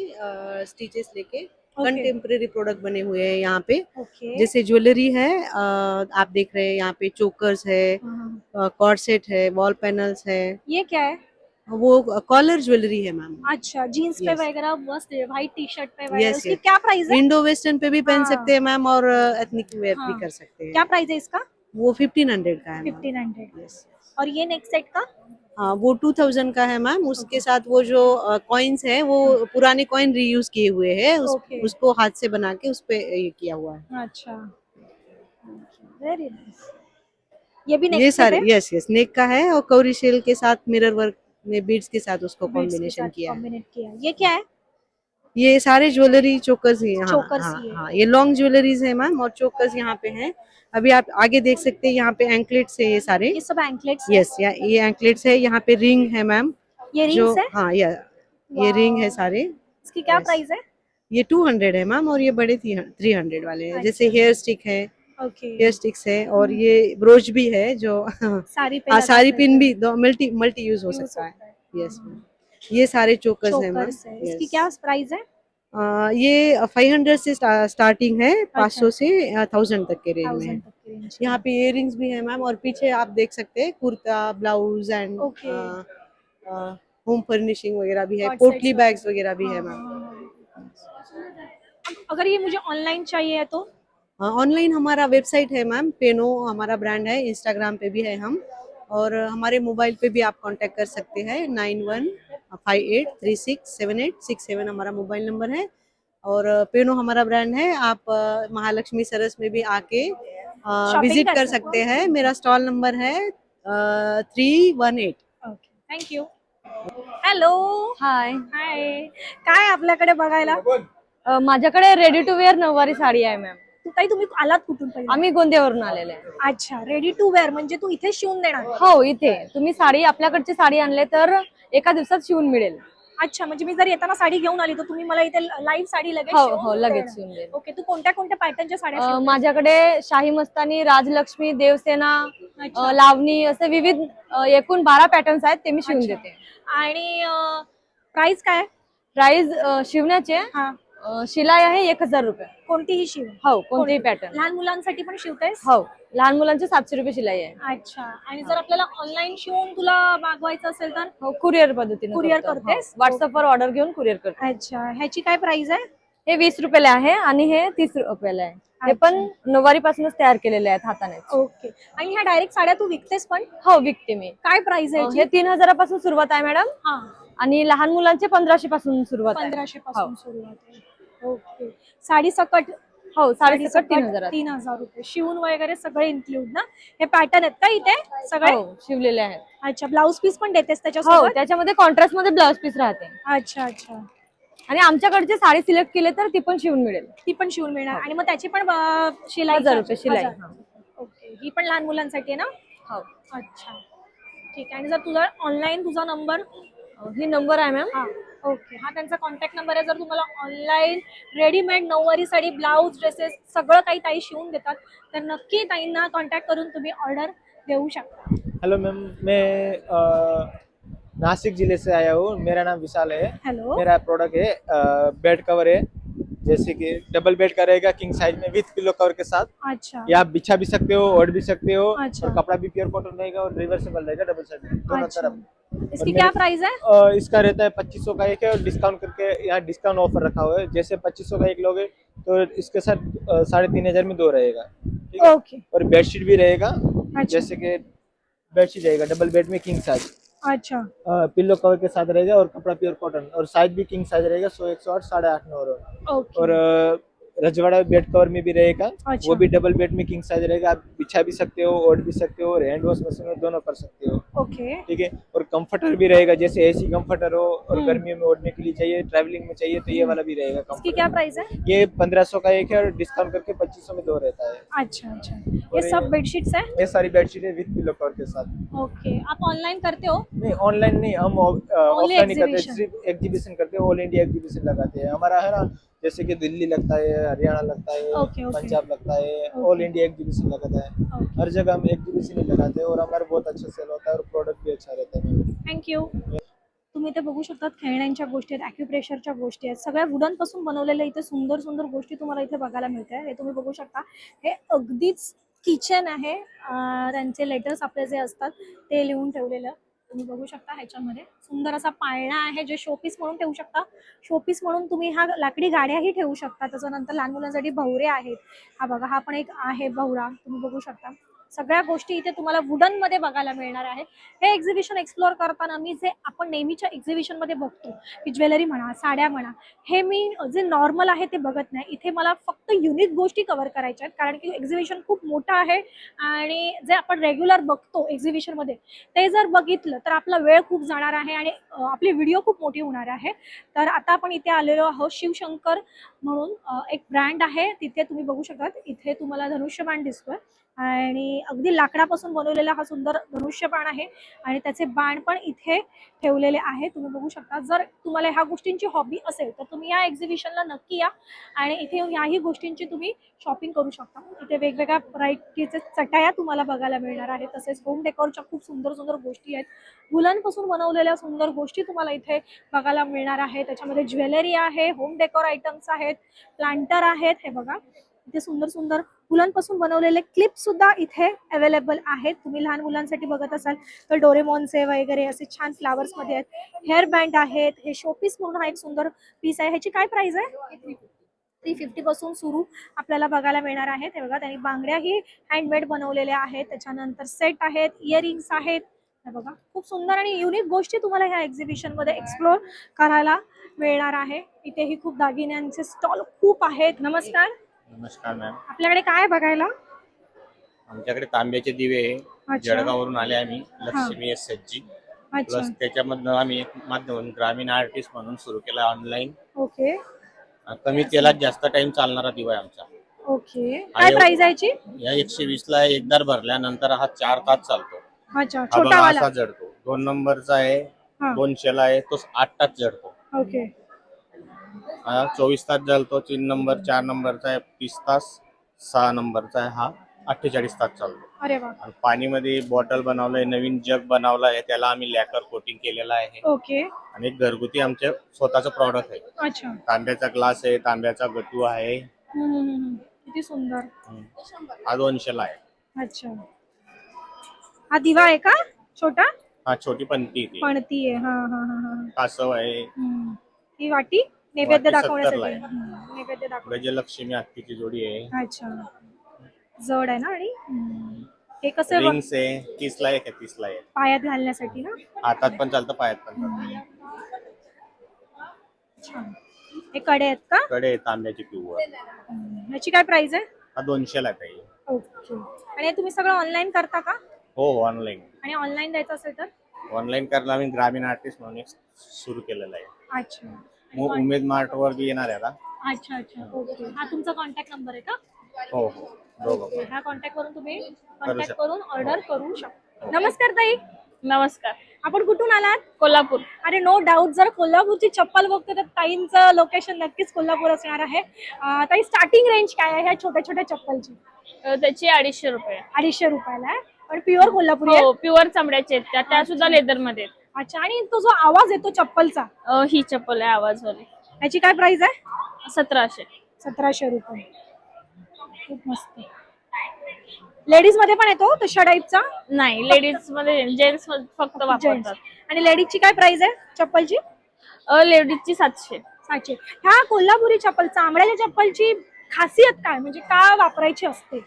Speaker 7: स्टिचेस लेके
Speaker 2: ओके
Speaker 7: कंटेम्प्रेरी प्रोडक्ट बने हुए हैं यहाँ पे।
Speaker 2: ओके।
Speaker 7: जैसे ज्वेलरी है आप देख रहे हैं यहाँ पे चोकर्स है, कॉर्सेट है, वॉल पैनल्स है,
Speaker 2: ये क्या है?
Speaker 7: वो कॉलर ज्वेलरी है मैम।
Speaker 2: अच्छा, जीन्स पे
Speaker 7: Yes.
Speaker 2: वगैरह मस्त है, व्हाइट टी शर्ट पे वगैरह।
Speaker 7: Yes,
Speaker 2: उसकी
Speaker 7: yes.
Speaker 2: क्या प्राइस है?
Speaker 7: इंडो वेस्टर्न पे भी पहन
Speaker 2: हाँ।
Speaker 7: सकते हैं मैम और एथनिक वेयर भी
Speaker 2: हाँ।
Speaker 7: कर सकते
Speaker 2: क्या
Speaker 7: हैं।
Speaker 2: प्राइस है इसका?
Speaker 7: वो 1500 का है मैम।
Speaker 2: 1500।
Speaker 7: Yes.
Speaker 2: और ये नेक्स्ट सेट का?
Speaker 7: हाँ वो 2000 का है मैम। उसके साथ वो जो कॉइन्स है वो पुराने कॉइन रीयूज किए हुए हैं,
Speaker 2: Okay.
Speaker 7: उसको हाथ से बना के उस पे ये किया हुआ है।
Speaker 2: अच्छा, वेरी नाइस। ये भी
Speaker 7: ये
Speaker 2: नेक्स्ट
Speaker 7: सारे यस यस नेक का है और कौरी शेल के साथ मिरर वर्क में बीड्स के साथ उसको कॉम्बिनेशन किया है।
Speaker 2: कॉम्बिनेट किया है। ये क्या है?
Speaker 7: ये सारे ज्वेलरी चोकर्स ही हैं। हाँ,
Speaker 2: चोकर्स
Speaker 7: हाँ,
Speaker 2: ही है।
Speaker 7: हाँ, ये लॉन्ग ज्वेलरीज है मैम और चोकर्स यहाँ पे हैं। अभी आप आगे देख सकते हैं यहाँ पे एंकलेट्स है ये सारे।
Speaker 2: ये सब एंकलेट्स
Speaker 7: यस ये एंकलेट्स है। यहाँ पे रिंग है मैम।
Speaker 2: ये
Speaker 7: जो
Speaker 2: रिंग्स है?
Speaker 7: हाँ ये रिंग है सारे।
Speaker 2: इसकी क्या
Speaker 7: Yes.
Speaker 2: प्राइस है?
Speaker 7: ये 200 है मैम और ये बड़े 300 वाले हैं। जैसे
Speaker 2: अच्छा।
Speaker 7: हेयर स्टिक है,
Speaker 2: ओके।
Speaker 7: हेयर स्टिक्स है और ये ब्रोच भी है जो
Speaker 2: साड़ी पे
Speaker 7: हाँ
Speaker 2: लगा
Speaker 7: सारी
Speaker 2: सकते
Speaker 7: पिन
Speaker 2: हैं।
Speaker 7: भी दो मल्टी यूज हो
Speaker 2: Use
Speaker 7: सकता है।
Speaker 2: होता है।
Speaker 7: यस ये सारे चोकर्स है मैम।
Speaker 2: चोकर्स है। इसकी क्या प्राइस है?
Speaker 7: ये 500 से स्टार्टिंग है, 500 से 1000 तक के रेंज में
Speaker 2: 1000
Speaker 7: है।
Speaker 2: तक की रेंज।
Speaker 7: यहाँ पे इयरिंग्स भी है मैम और पीछे आप देख सकते हैं kurta, blouse end
Speaker 2: Okay.
Speaker 7: Home furnishing वगैरह भी है,
Speaker 2: Hot
Speaker 7: पोटली
Speaker 2: sets
Speaker 7: बैग्स
Speaker 2: वगैरह।
Speaker 7: वगैरह भी है
Speaker 2: हाँ,
Speaker 7: मैम।
Speaker 2: हाँ, हाँ। अगर ये मुझे ऑनलाइन चाहिए तो?
Speaker 7: ऑनलाइन हमारा वेबसाइट है मैम, पेनो हमारा ब्रांड है, इंस्टाग्राम पे भी है हम और हमारे मोबाइल पे भी आप कांटेक्ट कर सकते हैं। 9158367867 हमारा मोबाइल नंबर है और पेनो हमारा ब्रांड है। आप महालक्ष्मी सरस में भी आके विजिट
Speaker 2: कर
Speaker 7: कर
Speaker 2: सकते
Speaker 7: सकते हैं। मेरा स्टॉल नंबर है 318।
Speaker 2: Okay, thank you. हॅलो,
Speaker 6: हाय
Speaker 2: हाय. काय आपल्याकडे बघायला?
Speaker 6: माझ्याकडे रेडी टू वेअर नऊवारी साडी आहे मॅम.
Speaker 2: ताई तुम्ही आलात कुठून पहिले?
Speaker 6: आम्ही गोंदियावरून आलेले आहे.
Speaker 2: अच्छा, रेडी टू वेअर म्हणजे तू इथे शिवून देणार?
Speaker 6: हो इथे तुम्ही साडी आपल्याकडची साडी आणले तर एका दिवसात शिवून मिळेल.
Speaker 2: अच्छा, म्हणजे मी जर येताना साडी घेऊन आली तर तुम्ही मला इथे लाईव्ह साडी लगेच
Speaker 6: हो
Speaker 2: शिवून
Speaker 6: हो लगेच
Speaker 2: देणार?
Speaker 6: शिवून देईल.
Speaker 2: ओके, तू कोणत्या कोणत्या पॅटर्नच्या साड्या शिवतेस?
Speaker 6: माझ्याकडे शाही मस्तानी, राजलक्ष्मी, देवसेना,
Speaker 2: अच्छा.
Speaker 6: लावणी असे विविध एकूण 12 पॅटर्न्स आहेत ते मी शिवून
Speaker 2: अच्छा.
Speaker 6: देते.
Speaker 2: आणि प्राइस काय?
Speaker 6: प्राइस शिवण्याचे
Speaker 2: हा,
Speaker 6: शिलाई आहे 1000 रुपये.
Speaker 2: कोणतीही शिव?
Speaker 6: हो कोणतेही पॅटर्न.
Speaker 2: लहान मुलांसाठी पण शिवतेस?
Speaker 6: हो लहान मुलांचे 700 रुपये शिलाई आहे.
Speaker 2: अच्छा. आणि जर आपल्याला ऑनलाईन शिवून तुला मागवायचं असेल तर?
Speaker 6: हो कुरिअर पद्धतीने
Speaker 2: Courier
Speaker 6: करतो.
Speaker 2: करतेस?
Speaker 6: हो, व्हॉट्सअपवर ऑर्डर घेऊन कुरिअर करतो.
Speaker 2: अच्छा, ह्याची काय प्राइस आहे?
Speaker 6: हे 20 रुपयाला आहे आणि हे 30 रुपयाला आहे. हे पण नऊवारी पासूनच तयार केलेले आहेत हाताने.
Speaker 2: ओके. आणि ह्या डायरेक्ट साड्या तू विकतेस पण?
Speaker 6: हो विकते मी.
Speaker 2: काय प्राइस आहे
Speaker 6: हे 3000 पासून सुरुवात आहे मॅडम
Speaker 2: हा,
Speaker 6: आणि लहान मुलांचे 1500 पासून सुरुवात आहे.
Speaker 2: 1500 पासून सुरुवात आहे. ओके. साडी सकट?
Speaker 6: हो साडी सकट 3000.
Speaker 2: 3000 रुपये. शिवून वगैरे सगळे इन्क्लूड ना? हे पॅटर्न आहेत का इथे सगळे?
Speaker 6: हो शिवलेले आहेत.
Speaker 2: अच्छा, ब्लाउज पीस पण देतेस
Speaker 6: हो
Speaker 2: त्याच्यासोबत?
Speaker 6: त्याच्यामध्ये कॉन्ट्रास्ट मध्ये ब्लाउज पीस राहते
Speaker 2: अच्छा अच्छा.
Speaker 6: आणि आमच्याकडचे साडी सिलेक्ट केले तर ती पण शिवून मिळेल.
Speaker 2: ती पण शिवून मिळणार आणि मग त्याची पण शिलाई
Speaker 6: 1000 रुपये शिलाई.
Speaker 2: 1000. ओके. ही पण लहान मुलांसाठी आहे ना?
Speaker 6: हो
Speaker 2: अच्छा, ठीक आहे. आणि जर तुझा ऑनलाईन तुझा नंबर?
Speaker 6: ही नंबर आहे मॅम.
Speaker 2: हा, ओके. हा त्यांचा कॉन्टॅक्ट नंबर आहे. जर तुम्हाला ऑनलाईन रेडीमेड नऊवारी साडी, ब्लाउज, ड्रेसेस सगळं काही ताई शिवून देतात तर नक्की ताईंना कॉन्टॅक्ट करून तुम्ही ऑर्डर देऊ शकता.
Speaker 8: हेलो मैम, मैं नासिक जिले से आया हूँ। मेरा नाम विशाल है।
Speaker 2: हॅलो.
Speaker 8: मेरा प्रोडक्ट है बेड कवर है, जैसे कि डबल बेड का रहेगा किंग साइज में विथ पिलो कवर के साथ।
Speaker 2: अच्छा
Speaker 8: ये आप बिछा भी सकते हो, ओढ़ भी सकते हो
Speaker 2: अच्छा.
Speaker 8: और कपड़ा भी प्योर कॉटन रहेगा और रिवर्सेबल रहेगा डबल साइड में दोनों
Speaker 2: अच्छा.
Speaker 8: तरफ।
Speaker 2: इसकी
Speaker 8: और
Speaker 2: क्या
Speaker 8: मेरे-
Speaker 2: प्राइस है?
Speaker 8: इसका रहता है 2500 का एक है और डिस्काउंट करके यहाँ डिस्काउंट ऑफर रखा हुआ है। जैसे 2500 का एक लोगे तो इसके साथ 3500 में 2 रहेगा, ठीक है।
Speaker 2: ओके.
Speaker 8: और बेडशीट भी रहेगा,
Speaker 2: अच्छा.
Speaker 8: जैसे कि बेडशीट रहेगा डबल बेड में किंग साइज,
Speaker 2: अच्छा
Speaker 8: पिल्लो कवर के साथ रहेगा और कपड़ा प्योर कॉटन और साइज भी किंग साइज रहेगा 100 108 8.5 9
Speaker 2: ओके.
Speaker 8: और रजवाड़ा बेड कवर में भी रहेगा,
Speaker 2: अच्छा.
Speaker 8: वो भी डबल बेड में किंग साइज रहेगा। आप बिछा भी सकते हो, ओढ़ भी सकते हो और हैंड वॉश मशीन में दोनों कर सकते हो,
Speaker 2: ओके.
Speaker 8: ठीक है। और कंफर्टर भी रहेगा, जैसे एसी कंफर्टर हो और
Speaker 2: हम्म.
Speaker 8: गर्मियों में ओढ़ने के लिए चाहिए, ट्रैवलिंग में चाहिए तो ये वाला भी रहेगा
Speaker 2: इसकी
Speaker 8: कंफर्टर।
Speaker 2: क्या प्राइस है?
Speaker 8: ये 1500 का एक है और डिस्काउंट करके 2500 में 2 रहता है।
Speaker 2: अच्छा अच्छा. ये सब बेडशीट्स है?
Speaker 8: ये सारी बेडशीट है विथ पिलो कवर के साथ।
Speaker 2: ओके. आप ऑनलाइन करते हो?
Speaker 8: नहीं ऑनलाइन नहीं, हम ऑफलाइन ही करते हैं,
Speaker 2: exhibition.
Speaker 8: सिर्फ एग्जीबिशन करते हैं, ऑल इंडिया एग्जीबिशन लगाते हैं। हमारा है ना जैसे कि दिल्ली लगता है, हरियाणा लगता है,
Speaker 2: ओके, ओके।
Speaker 8: पंजाब लगता है,
Speaker 2: ओके।
Speaker 8: ऑल इंडिया एग्जीबिशन लगता है।
Speaker 2: ओके,
Speaker 8: हर जगह हम एग्जीबिशन ही लगाते हैं और हमारा बहुत अच्छा सेल होता है और प्रोडक्ट भी अच्छा रहता है।
Speaker 2: थँक्यू। तुम्ही इथे बघू शकता खेळण्यांच्या गोष्टी आहेत, ॲक्युप्रेशरच्या गोष्टी आहेत, सगळ्या वुडन पासून बनवलेल्या इथे सुंदर सुंदर गोष्टी तुम्हाला इथे बघायला मिळतात. हे तुम्ही बघू शकता, हे अगदीच किचन आहे. त्यांचे लेटर्स आपले जे असतात ते लिहून ठेवलेलं तुम्ही बघू शकता. ह्याच्यामध्ये सुंदर असा पाळणा आहे जे शोपीस म्हणून ठेवू शकता. शोपीस म्हणून तुम्ही ह्या लाकडी गाड्याही ठेवू शकता. त्याच्यानंतर लहान मुलांसाठी भवरे आहेत. हा बघा, हा पण एक आहे भवरा, तुम्ही बघू शकता. सगळ्या गोष्टी इथे तुम्हाला वुडन मध्ये बघायला मिळणार आहे. हे एक्झिबिशन एक्सप्लोर करताना मी जे आपण नेहमीच्या एक्झिबिशन मध्ये बघतो की ज्वेलरी म्हणा, साड्या म्हणा, हे मी जे नॉर्मल आहे ते बघत नाही. इथे मला फक्त युनिक गोष्टी कव्हर करायच्या आहेत, कारण की एक्झिबिशन खूप मोठं आहे आणि जे आपण रेग्युलर बघतो एक्झिबिशन मध्ये ते जर बघितलं तर आपला वेळ खूप जाणार आहे आणि आपली व्हिडिओ खूप मोठी होणार आहे. तर आता आपण इथे आलेलो आहोत. शिवशंकर म्हणून एक ब्रँड आहे, तिथे तुम्ही बघू शकता. इथे तुम्हाला धनुष्यबाण दिसतोय आणि अगदी लाकडापासून बनवलेला हा सुंदर धनुष्यबाण आहे आणि त्याचे बाण पण इथे ठेवलेले आहे, तुम्ही बघू शकता. जर तुम्हाला ह्या गोष्टींची हॉबी असेल तर तुम्ही या एक्झिबिशनला नक्की या आणि इथे येऊन याही गोष्टींची तुम्ही शॉपिंग करू शकता. इथे वेगवेगळ्या व्हरायटीचे चटाया तुम्हाला बघायला मिळणार आहेत. तसेच होम डेकोरच्या खूप सुंदर सुंदर गोष्टी आहेत. वुलनपासून बनवलेल्या सुंदर गोष्टी तुम्हाला इथे बघायला मिळणार आहे. त्याच्यामध्ये ज्वेलरी आहे, होम डेकोर आयटम्स आहेत, प्लांटर आहेत. हे बघा, इथे सुंदर सुंदर वुलनपासून बनवलेले क्लिप सुद्धा इथे अवेलेबल आहेत. तुम्ही लहान मुलांसाठी बघत असाल तर डोरेमॉनचे वगैरे असे छान फ्लावर्स मध्ये आहेत. हेअर बँड आहेत. हे शोपीस म्हणून हा एक सुंदर पीस आहे. ह्याची काय प्राइस आहे? 350 पासून सुरू आपल्याला बघायला मिळणार आहेत. हे बघा, त्यांनी बांगड्याही हँडमेड बनवलेल्या आहेत. त्याच्यानंतर सेट आहेत, इयरिंग्स आहेत. हे बघा, खूप सुंदर आणि युनिक गोष्टी तुम्हाला ह्या एक्झिबिशन मध्ये एक्सप्लोर करायला मिळणार आहे. इथेही खूप दागिन्यांचे स्टॉल खूप आहेत. नमस्कार,
Speaker 9: नमस्कार मॅम,
Speaker 2: आपल्याकडे काय बघायला?
Speaker 9: आमच्याकडे तांब्याचे दिवे आहे.
Speaker 2: अच्छा.
Speaker 9: जळगाववरून आले आम्ही, लक्ष्मी एसएचजी.
Speaker 2: अच्छा,
Speaker 9: प्लस त्याच्यामधनं आम्ही एक माध्यम ग्रामीण आर्टिस्ट म्हणून सुरू केला ऑनलाईन.
Speaker 2: ओके
Speaker 9: कमी तेलात जास्त टाइम चालणारा दिवा आहे आमचा.
Speaker 2: ओके. काय प्राइस आहे याची?
Speaker 9: या 120 ला एकदार भरल्यानंतर हा 4 तास चालतो.
Speaker 2: अच्छा,
Speaker 9: हा
Speaker 2: छोटा
Speaker 9: बघा
Speaker 2: वाला.
Speaker 9: असा जळतो. 2 नंबरचा आहे,
Speaker 2: हा,
Speaker 9: 200 ला आहे, तो 8 तास जळतो.
Speaker 2: ओके.
Speaker 9: हा 24 तास जळतो. 3 नंबर, 4 नंबरचा आहे 30 तास, 6 नंबरचा आहे हा 48 तास चालतो.
Speaker 2: अरे वा,
Speaker 9: आणि पाणीमध्ये बॉटल बनवलंय, नवीन जग बनवला आहे, त्याला आम्ही लॅकर कोटिंग केलेलं आहे.
Speaker 2: ओके.
Speaker 9: आणि एक घरगुती आमचे स्वतःचं प्रॉडक्ट आहे.
Speaker 2: अच्छा.
Speaker 9: तांब्याचा ग्लास आहे, तांब्याचा गटू आहे.
Speaker 2: किती सुंदर.
Speaker 9: हा 200 ला आहे.
Speaker 2: अच्छा, हा दिवा आहे का छोटा?
Speaker 9: हा छोटी पणती ती
Speaker 2: पणती आहे. हा हा हा हा.
Speaker 9: कासव आहे.
Speaker 2: ही वाटी नैवेद्य
Speaker 9: वाटी 70 ला
Speaker 2: दाखवण्यासाठी.
Speaker 9: आहे.
Speaker 2: नैवेद्य दाखव.
Speaker 9: गजलक्ष्मी हत्तीची जोडी आहे.
Speaker 2: अच्छा, जड आहे ना. आणि हे कसं बघ-
Speaker 9: रिंग्स आहे 30 ला आहे, 30 ला आहे.
Speaker 2: पायात घालण्यासाठी ना.
Speaker 9: हातात पण चालतं, पायात पण चालतं.
Speaker 2: छान. हे कडे आहेत का?
Speaker 9: कडे आहे तांब्याची पिवळ.
Speaker 2: याची काय प्राइस आहे?
Speaker 9: हा 200 ला आहे.
Speaker 2: ओके. आणि हे तुम्ही सगळं ऑनलाईन करता का?
Speaker 9: हो ऑनलाईन.
Speaker 2: आणि ऑनलाईन द्यायचं असेल तर?
Speaker 9: ऑनलाईन करायला आम्ही ग्रामीण आर्टिस्ट म्हणून एक सुरू केलेलं आहे.
Speaker 2: अच्छा.
Speaker 9: उमेद मार्ट वर बी येणार आहे आता.
Speaker 2: अच्छा अच्छा, ओके. हा तुमचा कॉन्टॅक्ट नंबर आहे का?
Speaker 9: हो हो, दोघं.
Speaker 2: ह्या कॉन्टॅक्ट वरून तुम्ही
Speaker 9: शकता.
Speaker 2: कॉन्टॅक्ट करून ऑर्डर करू शकता. नमस्कार ताई,
Speaker 10: नमस्कार.
Speaker 2: आपण कुठून आलात?
Speaker 10: कोल्हापूर.
Speaker 2: अरे नो डाऊट, जर कोल्हापूरची चप्पल बघते तर ताईंचं लोकेशन नक्कीच कोल्हापूर असणार आहे. ताई, स्टार्टिंग रेंज काय आहे ह्या छोट्या छोट्या चप्पलची?
Speaker 10: त्याची 250 रुपये.
Speaker 2: 250 रुपयाला आहे, पण प्युअर कोल्हापुरी आहे?
Speaker 10: हो, प्युअर चामड्याचे आहेत त्या सुद्धा लेदर मध्ये.
Speaker 2: अच्छा. आणि तो जो आवाज येतो चप्पलचा,
Speaker 10: ही चप्पल आहे आवाजवाली.
Speaker 2: याची काय प्राइस आहे?
Speaker 10: 1700.
Speaker 2: 1700 रुपये. खूप मस्त. लेडीज मध्ये पण येतो तशा टाईपचा?
Speaker 10: नाही, लेडीज मध्ये, जेंट्स फक्त वापरतात.
Speaker 2: आणि लेडीजची काय प्राइस आहे चप्पलची?
Speaker 10: लेडीजची 700.
Speaker 2: 700. ह्या कोल्हापुरी चप्पल, चामड्याच्या चप्पलची खासियत काय, म्हणजे का वापरायची असते?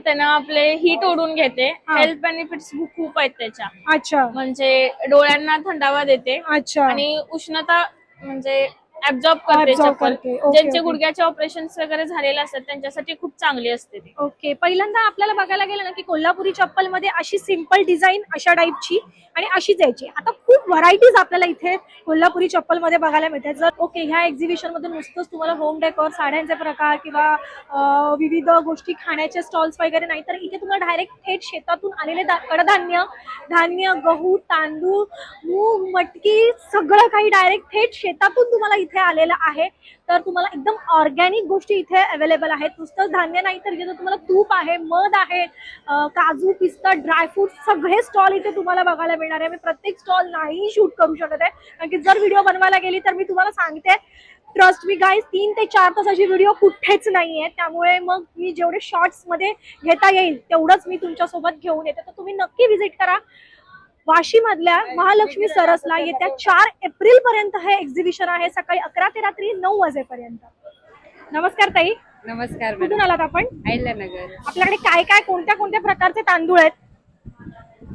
Speaker 10: त्यांना आपले हीट ओढून घेते.
Speaker 2: हा.
Speaker 10: हेल्थ बेनिफिट्स खूप आहेत त्याच्या.
Speaker 2: अच्छा
Speaker 10: म्हणजे डोळ्यांना थंडावा देते
Speaker 2: अच्छा.
Speaker 10: आणि उष्णता म्हणजे ऍब्झॉर्ब करते
Speaker 2: Absorb
Speaker 10: चप्पल.
Speaker 2: करते. ओके,
Speaker 10: ज्यांचे
Speaker 2: ओके.
Speaker 10: गुडघ्याचे ऑपरेशन वगैरे झालेले असतात त्यांच्यासाठी खूप चांगली असते ती.
Speaker 2: ओके. पहिल्यांदा आपल्याला बघायला गेलं ना की कोल्हापुरी चप्पल मध्ये अशी सिंपल डिझाईन अशा टाईपची आणि अशीच यायची. आता खूप व्हरायटीज आपल्याला इथे कोल्हापुरी चप्पल मध्ये बघायला मिळतात. जर ओके, ह्या एक्झिबिशन मध्ये नुसतंच तुम्हाला होम डेकोर, साड्यांचे प्रकार किंवा विविध गोष्टी, खाण्याचे स्टॉल्स वगैरे नाही, तर इथे तुम्हाला डायरेक्ट थेट शेतातून आलेले कडधान्य, धान्य, गहू, तांदूळ, मूग, मटकी, सगळं काही डायरेक्ट थेट शेतातून तुम्हाला इथे इथे आलेला आहे. तर तुम्हाला एकदम ऑर्गॅनिक गोष्टी इथे अवेलेबल आहेत. नुसतं धान्य नाही तर इथे तुम्हाला तूप आहे, मध आहे, काजू, पिस्ता, ड्रायफ्रूट सगळे स्टॉल इथे तुम्हाला बघायला मिळणार आहे. मी प्रत्येक स्टॉल नाही शूट करू शकत आहे, कारण की जर व्हिडिओ बनवायला गेली तर मी तुम्हाला सांगते, ट्रस्ट मी गाईज 3 ते 4 तासाची व्हिडिओ कुठेच नाहीये. त्यामुळे मग मी जेवढे शॉर्ट्स मध्ये घेता येईल तेवढंच मी तुमच्यासोबत घेऊन येते. तर तुम्ही नक्की व्हिजिट करा वाशी मधल्या महालक्ष्मी सरसला. येत्या 4 एप्रिल पर्यंत हे एक्झिबिशन आहे, सकाळी 11 ते रात्री 9 वाजेपर्यंत. नमस्कार ताई.
Speaker 6: नमस्कार
Speaker 2: कुठून आलात आपण?
Speaker 6: अहिल्यानगर.
Speaker 2: आपल्याकडे काय काय कोणत्या कोणत्या प्रकारचे तांदूळ आहेत?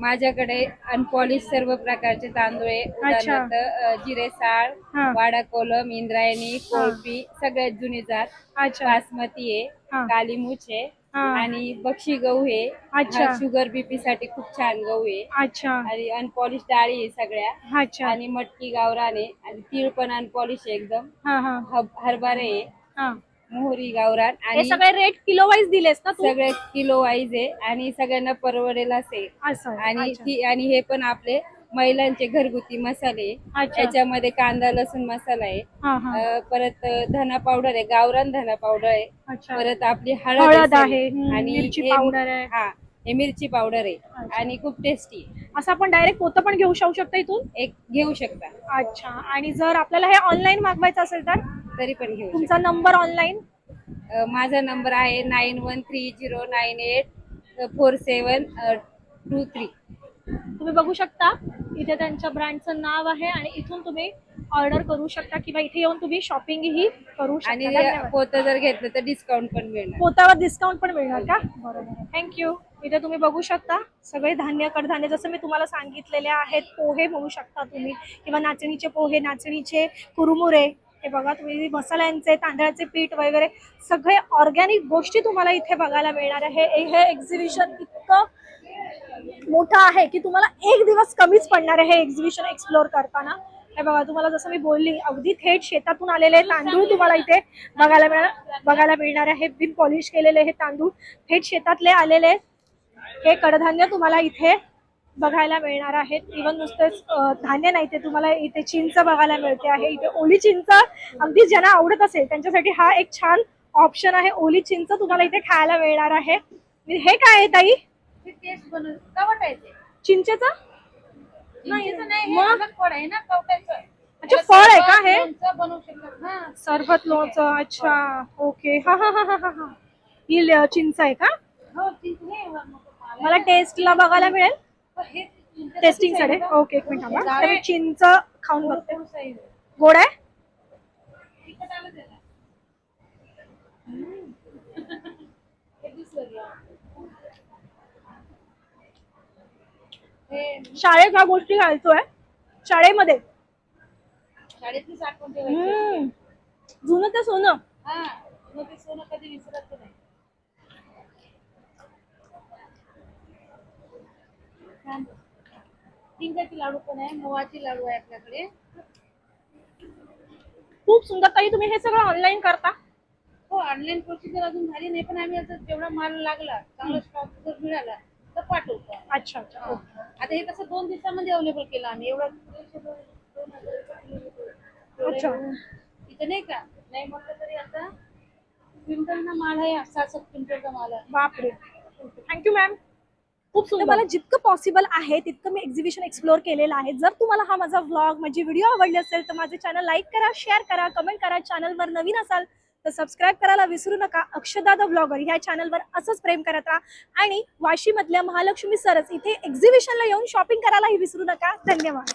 Speaker 6: माझ्याकडे अनपॉलिश सर्व प्रकारचे तांदूळ आहे.
Speaker 2: अच्छा.
Speaker 6: उदाहरणार्थ जिरे साळ,
Speaker 2: हा.
Speaker 6: वाडा कोलम, इंद्रायणी, कोळपी सगळ्यात जुनी जात.
Speaker 2: अच्छा.
Speaker 6: बासमती आहे,
Speaker 2: हा.
Speaker 6: कालीमुछ आहे
Speaker 2: हा.
Speaker 6: आणि बक्षी गहू आहे.
Speaker 2: अच्छा.
Speaker 6: हा शुगर बीपी साठी खूप छान गहू आहे.
Speaker 2: अच्छा.
Speaker 6: आणि अनपॉलिश डाळी आहे सगळ्या.
Speaker 2: अच्छा.
Speaker 6: आणि मटकी गावरान आहे आणि तीळ पण अनपॉलिश आहे एकदम.
Speaker 2: हा हा
Speaker 6: हरभरे आहे,
Speaker 2: हा.
Speaker 6: मोहरी गावरान
Speaker 2: हे
Speaker 6: आणि
Speaker 2: सगळे रेट किलो वाईज दिलेस ना तू?
Speaker 6: सगळे किलो वाईज आहे आणि सगळ्यांना परवडेल असे.
Speaker 2: असं आहे.
Speaker 6: आणि
Speaker 2: अच्छा.
Speaker 6: आणि हे पण आपले महिलांचे घरगुती मसाले.
Speaker 2: अच्छा.
Speaker 6: याच्यामध्ये कांदा लसूण मसाला आहे.
Speaker 2: हा हा.
Speaker 6: परत धना पावडर आहे, गावरान धना पावडर आहे.
Speaker 2: अच्छा.
Speaker 6: परत आपली
Speaker 2: हळद
Speaker 6: हळद
Speaker 2: आहे,
Speaker 6: आणि
Speaker 2: मिरची
Speaker 6: हे-
Speaker 2: पावडर आहे.
Speaker 6: हा, हे मिरची पावडर आहे
Speaker 2: अच्छा.
Speaker 6: आणि खूप टेस्टी.
Speaker 2: असं आपण डायरेक्ट पोतं पण घेऊ शकतो इथून?
Speaker 6: एक घेऊ शकता,
Speaker 2: अच्छा. आणि जर आपल्याला हे ऑनलाईन मागवायचं असेल तर
Speaker 6: तरी पण घेऊ
Speaker 2: तुमचा नंबर ऑनलाईन?
Speaker 6: शकता. माझा नंबर आहे 9130984723.
Speaker 2: तुम्ही बघू शकता इथे त्यांच्या ब्रँडचं नाव आहे आणि इथून तुम्ही ऑर्डर करू शकता किंवा इथे येऊन तुम्ही शॉपिंगही करू शकता.
Speaker 6: आणि
Speaker 2: धन्यवाद.
Speaker 6: पोतं जर घेतलं तर डिस्काउंट पण मिळणार.
Speaker 2: पोतावर डिस्काउंट पण मिळणार का? बरोबर. थँक्यू. इथे तुम्ही बघू शकता सगळे धान्य कडधान्य जसं मी तुम्हाला सांगितलेले आहेत. पोहे म्हणू शकता तुम्ही किंवा नाचणीचे पोहे, नाचणीचे कुरमुरे, हे बघा तुम्ही मसाल्यांचे, तांदळाचे पीठ वगैरे सगळे ऑर्गॅनिक गोष्टी तुम्हाला इथे बघायला मिळणार आहे. हे एक्झिबिशन इतकं मोठं आहे की तुम्हाला एक दिवस कमीच पडणार आहे हे एक्झिबिशन एक्सप्लोर करताना. हे बघा तुम्हाला जसं मी बोलली अगदी थेट शेतातून आलेले तांदूळ तुम्हाला इथे बघायला मिळणार आहे. बिन पॉलिश केलेले हे तांदूळ थेट शेतातले आलेले हे कडधान्य तुम्हाला इथे बघायला मिळणार आहेत. इव्हन नुसतेच धान्य नाही, ते तुम्हाला इथे चिंच बघायला मिळते आहे. इथे ओली चिंच अगदी ज्यांना आवडत असेल त्यांच्यासाठी हा एक छान ऑप्शन आहे. ओली चिंच तुम्हाला इथे खायला मिळणार आहे. हे काय आहे ताई? चिंचेचं मग? अच्छा, फळ आहे का हे? सरबत, लोणचं. अच्छा, ओके. हा हा हा हा हा. ही चिंच आहे का? मला टेस्टला बघायला मिळेल? टेस्टिंग साठी? ओके, एक मिनिट थांबा. तर मी चिंच खाऊन बघते. गोड आहे? शाळेत ह्या गोष्टी घालतोय शाळेमध्ये. जुनं ते सोनं.
Speaker 5: कधी विसरत नाही. डिंकाचे लाडू पण आहे, मोवाचे लाडू आहे आपल्याकडे.
Speaker 2: खूप सुंदर. ताई तुम्ही हे सगळं ऑनलाईन करता?
Speaker 5: हो, ऑनलाईन प्रोसिजर अजून झाली नाही, पण आम्ही आता जेवढा माल लागला चांगला स्टॉक जर मिळाला तर पाठवतो.
Speaker 2: अच्छा अच्छा.
Speaker 5: आता हे कसं 2 दिवसामध्ये अवेलेबल केलं आम्ही. एवढा
Speaker 2: अच्छा.
Speaker 5: इथं नाही का, नाही म्हटलं तरी आता क्विंटलचा माल आहे, 7-7 क्विंटलचा माल आहे.
Speaker 2: बापरे. Thank you ma'am. खूप सुंदर. मला जितकं पॉसिबल आहे तितकं मी एक्झिबिशन एक्सप्लोर केलेलं आहे. जर तुम्हाला हा माझा व्लॉग, माझी व्हिडिओ आवडली असेल तर माझे चॅनल लाईक करा, शेअर करा, कमेंट करा. चॅनलवर नवीन असाल तर सबस्क्राईब करायला विसरू नका. अक्षदा द व्लॉगर ह्या चॅनलवर असंच प्रेम करत राहा आणि वाशीमधल्या महालक्ष्मी सरस इथे एक्झिबिशनला येऊन शॉपिंग करायलाही विसरू नका. धन्यवाद.